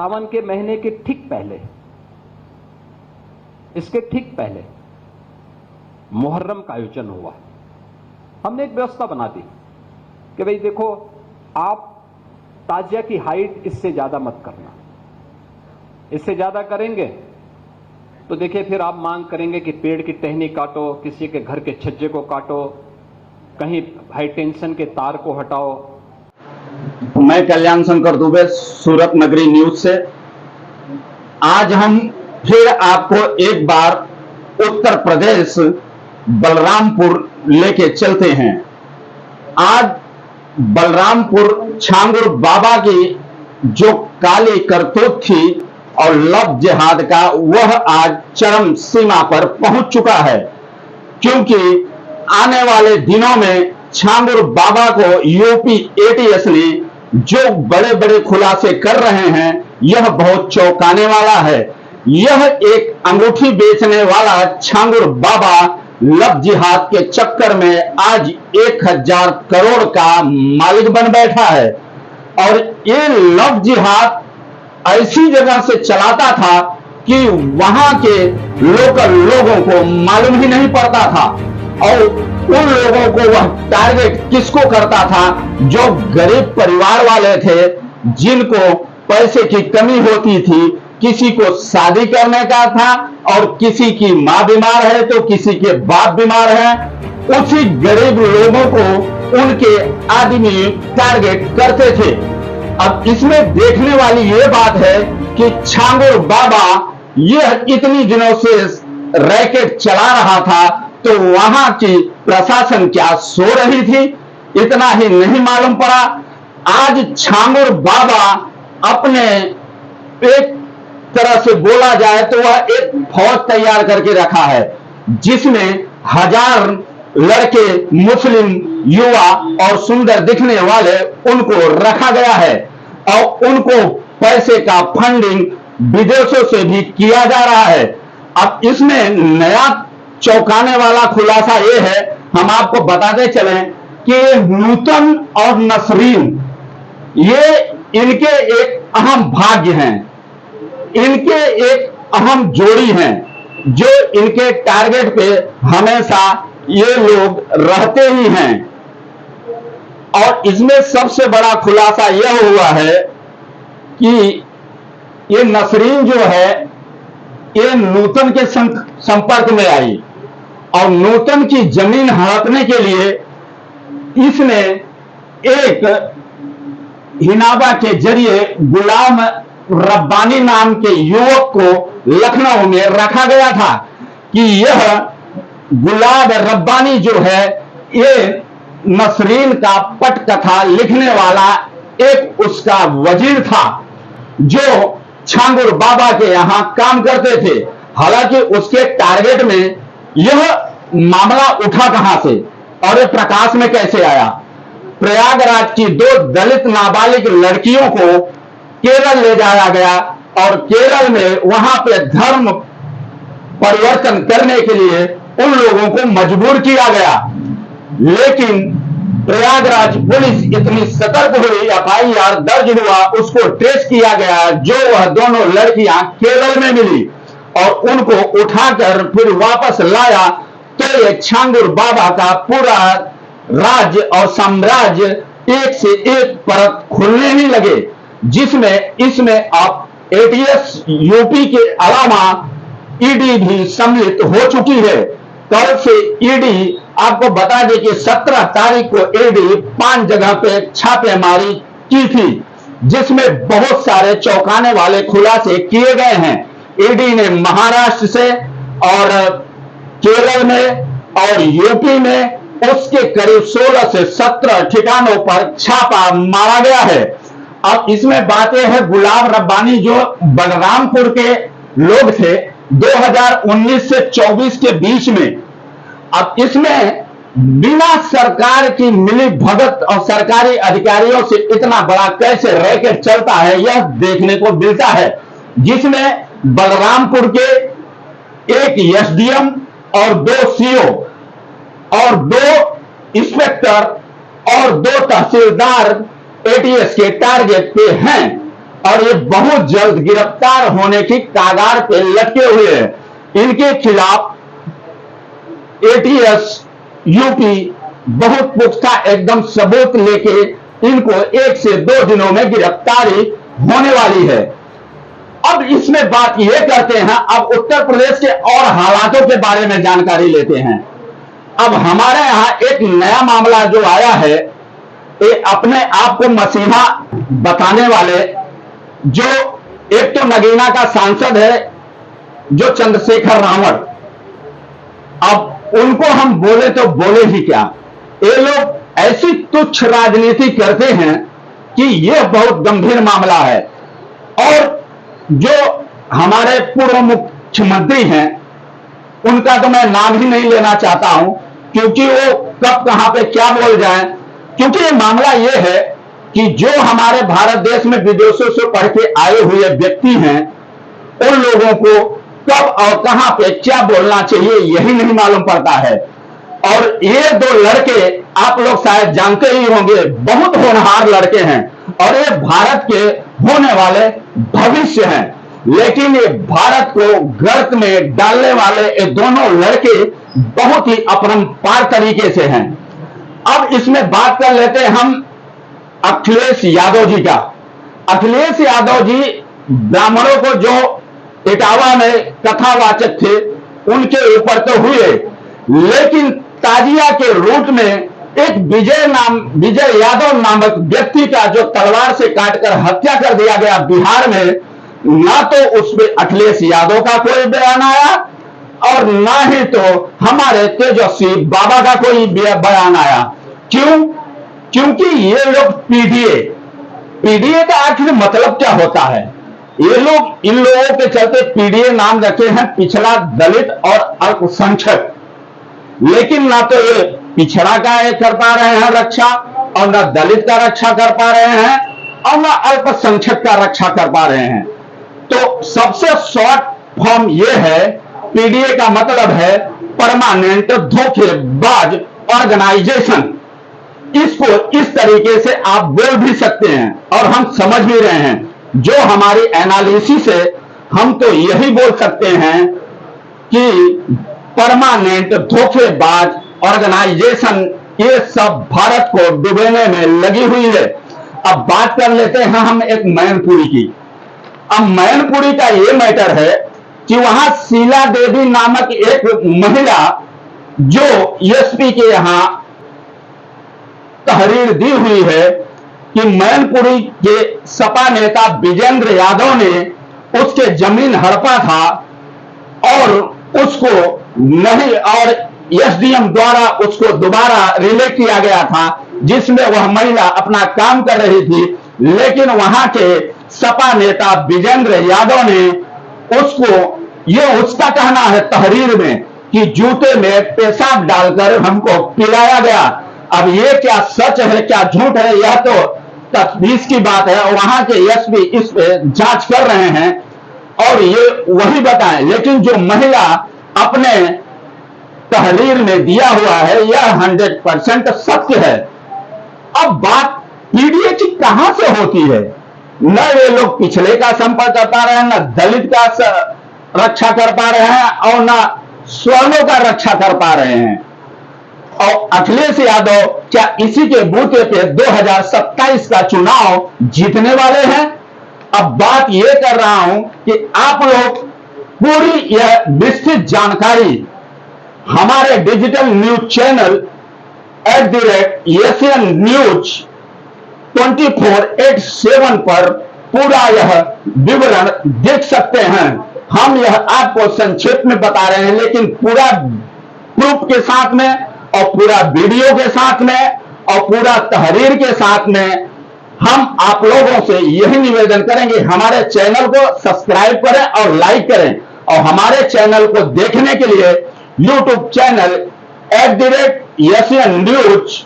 सावन के महीने के ठीक पहले, इसके ठीक पहले मुहर्रम का आयोजन हुआ। हमने एक व्यवस्था बना दी कि भाई देखो, आप ताजिया की हाइट इससे ज्यादा मत करना, इससे ज्यादा करेंगे तो देखिए फिर आप मांग करेंगे कि पेड़ की टहनी काटो, किसी के घर के छज्जे को काटो, कहीं हाई टेंशन के तार को हटाओ। मैं कल्याण शंकर दुबे, सूरत नगरी न्यूज से। आज हम फिर आपको एक बार उत्तर प्रदेश बलरामपुर लेके चलते हैं। आज बलरामपुर छांगुर बाबा की जो काली करतूत थी और लव जिहाद का, वह आज चरम सीमा पर पहुंच चुका है, क्योंकि आने वाले दिनों में छांगुर बाबा को यूपी एटीएस ने जो बड़े बड़े खुलासे कर रहे हैं, यह बहुत चौंकाने वाला है। यह एक अंगूठी बेचने वाला छांगुर बाबा लव जिहाद के चक्कर में आज 1000 करोड़ का मालिक बन बैठा है। और ये लव जिहाद ऐसी जगह से चलाता था कि वहां के लोकल लोगों को मालूम ही नहीं पड़ता था, और उन लोगों को वह टारगेट किसको करता था? जो गरीब परिवार वाले थे, जिनको पैसे की कमी होती थी, किसी को शादी करने का था और किसी की मां बीमार है तो किसी के बाप बीमार है, उसी गरीब लोगों को उनके आदमी टारगेट करते थे। अब इसमें देखने वाली यह बात है कि छांगुर बाबा यह इतनी दिनों से रैकेट चला रहा था, तो वहां की प्रशासन क्या सो रही थी? इतना ही नहीं मालूम पड़ा। आज छांगुर बाबा अपने, एक तरह से बोला जाए तो वह एक फौज तैयार करके रखा है, जिसमें 1000 लड़के मुस्लिम युवा और सुंदर दिखने वाले उनको रखा गया है, और उनको पैसे का फंडिंग विदेशों से भी किया जा रहा है। अब इसमें नया चौंकाने वाला खुलासा यह है, हम आपको बताते चलें कि नूतन और नसरीन, ये इनके एक अहम भाग्य हैं, इनके एक अहम जोड़ी हैं, जो इनके टारगेट पे हमेशा ये लोग रहते ही हैं। और इसमें सबसे बड़ा खुलासा यह हुआ है कि ये नसरीन जो है, ये नूतन के संपर्क में आई और नूतन की जमीन हड़पने के लिए इसने एक हिनाबा के जरिए गुलाम रब्बानी नाम के युवक को लखनऊ में रखा गया था कि यह गुलाम रब्बानी जो है, ये नसरीन का पटकथा लिखने वाला एक उसका वजीर था, जो छांगुर बाबा के यहां काम करते थे। हालांकि उसके टारगेट में यह मामला उठा कहां से और ये प्रकाश में कैसे आया? प्रयागराज की 2 दलित नाबालिग लड़कियों को केरल ले जाया गया और केरल में वहां पे धर्म परिवर्तन करने के लिए उन लोगों को मजबूर किया गया। लेकिन प्रयागराज पुलिस इतनी सतर्क हुई, FIR दर्ज हुआ, उसको ट्रेस किया गया, जो वह दोनों लड़कियां केरल में मिली और उनको उठाकर फिर वापस लाया, तो ये छांगुर बाबा का पूरा राज्य और साम्राज्य एक से एक परत खुलने ही लगे, जिसमें इसमें अब ATS यूपी के अलावा ED भी सम्मिलित हो चुकी है। कल से ED, आपको बता दें कि 17 तारीख को ED 5 जगह पे छापेमारी की थी, जिसमें बहुत सारे चौंकाने वाले खुलासे किए गए हैं। ED ने महाराष्ट्र से और केरल में और यूपी में उसके करीब 16 से 17 ठिकानों पर छापा मारा गया है। अब इसमें बातें हैं, गुलाम रब्बानी जो बलरामपुर के लोग थे 2019 से 24 के बीच में, अब इसमें बिना सरकार की मिली भगत और सरकारी अधिकारियों से इतना बड़ा कैसे रैकेट चलता है, यह देखने को मिलता है, जिसमें बलरामपुर के एक SDM और 2 CO और 2 इंस्पेक्टर और 2 तहसीलदार ATS के टारगेट पे हैं। और ये बहुत जल्द गिरफ्तार होने की कगार पे लटके हुए हैं। इनके खिलाफ एटीएस यूपी बहुत पुख्ता एकदम सबूत लेके इनको 1 से 2 दिनों में गिरफ्तारी होने वाली है। अब इसमें बात यह करते हैं, अब उत्तर प्रदेश के और हालातों के बारे में जानकारी लेते हैं। अब हमारे यहां एक नया मामला जो आया है, ये अपने आप को मसीहा बताने वाले, जो एक तो नगीना का सांसद है जो चंद्रशेखर रावण, अब उनको हम बोले तो बोले ही क्या, ये लोग ऐसी तुच्छ राजनीति करते हैं कि यह बहुत गंभीर मामला है। और जो हमारे पूर्व मुख्यमंत्री हैं, उनका तो मैं नाम ही नहीं लेना चाहता हूं, क्योंकि वो कब कहां पे क्या बोल जाएं। क्योंकि ये मामला ये है कि जो हमारे भारत देश में विदेशों से पढ़ के आए हुए व्यक्ति हैं, उन लोगों को कब और कहां पे क्या बोलना चाहिए यही नहीं मालूम पड़ता है। और ये 2 लड़के आप लोग शायद जानते ही होंगे, बहुत होनहार लड़के हैं और ये भारत के होने वाले भविष्य हैं, लेकिन ये भारत को गर्त में डालने वाले ये दोनों लड़के बहुत ही अपरंपार तरीके से हैं। अब इसमें बात कर लेते हैं हम अखिलेश यादव जी का। अखिलेश यादव जी ब्राह्मणों को जो इटावा में कथावाचक थे उनके ऊपर तो हुए, लेकिन ताजिया के रूट में एक विजय यादव नामक व्यक्ति का जो तलवार से काटकर हत्या कर दिया गया बिहार में, ना तो उसमें अखिलेश यादव का कोई बयान आया और ना ही तो हमारे तेजस्वी बाबा का कोई बयान आया। क्यों? क्योंकि ये लोग पीडीए का आखिर मतलब क्या होता है? ये लोग, इन लोगों के चलते पीडीए नाम रखे हैं, पिछड़ा, दलित और अल्पसंख्यक, लेकिन ना तो ये पिछड़ा का कर पा रहे हैं रक्षा, और ना दलित का रक्षा कर पा रहे हैं, और ना अल्पसंख्यक का रक्षा कर पा रहे हैं। तो सबसे शॉर्ट फॉर्म ये है, पीडीए का मतलब है परमानेंट धोखेबाज ऑर्गेनाइजेशन। इसको इस तरीके से आप बोल भी सकते हैं और हम समझ भी रहे हैं। जो हमारी एनालिसिस है, हम तो यही बोल सकते हैं कि परमानेंट धोखेबाज ऑर्गेनाइजेशन ये सब भारत को डुबोने में लगी हुई है। अब बात कर लेते हैं हम एक मैनपुरी की। अब मैनपुरी का ये मैटर है कि वहां शीला देवी नामक एक महिला जो एसपी के यहां तहरीर दी हुई है कि मैनपुरी के सपा नेता विजेंद्र यादव ने उसके जमीन हड़पा था और उसको नहीं, और एसडीएम द्वारा उसको दोबारा रिले किया गया था, जिसमें वह महिला अपना काम कर रही थी, लेकिन वहां के सपा नेता विजेंद्र यादव ने उसको, ये उसका कहना है तहरीर में, कि जूते में पेशाब डालकर हमको पिलाया गया। अब ये क्या सच है क्या झूठ है, यह तो तफ्तीश की बात है, और वहां के एसपी इस पे जांच कर रहे हैं और ये वही बताएं। लेकिन जो महिला अपने तहरीर में दिया हुआ है यह 100% सत्य है। अब बात पीडीए की कहां से होती है? न ये लोग पिछले का संपर्क कर पा रहे हैं, न दलित का रक्षा कर पा रहे हैं, और न स्वर्णों का रक्षा कर पा रहे हैं। और अखिलेश यादव क्या इसी के बूते पे 2027 का चुनाव जीतने वाले हैं? अब बात यह कर रहा हूं कि आप लोग पूरी यह विस्तृत जानकारी हमारे digital news channel @ASN News 24/7 पर पूरा यह विवरण देख सकते हैं। हम यह आपको संक्षेप में बता रहे हैं, लेकिन पूरा प्रूफ के साथ में और पूरा वीडियो के साथ में और पूरा तहरीर के साथ में हम आप लोगों से यही निवेदन करेंगे, हमारे चैनल को सब्सक्राइब करें और लाइक करें। और हमारे चैनल को देखने के लिए यूट्यूब चैनल @ASN News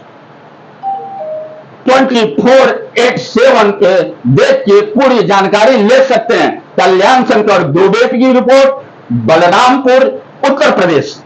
24/7 पे देख के पूरी जानकारी ले सकते हैं। कल्याण शंकर दुबे की रिपोर्ट, बलरामपुर, उत्तर प्रदेश।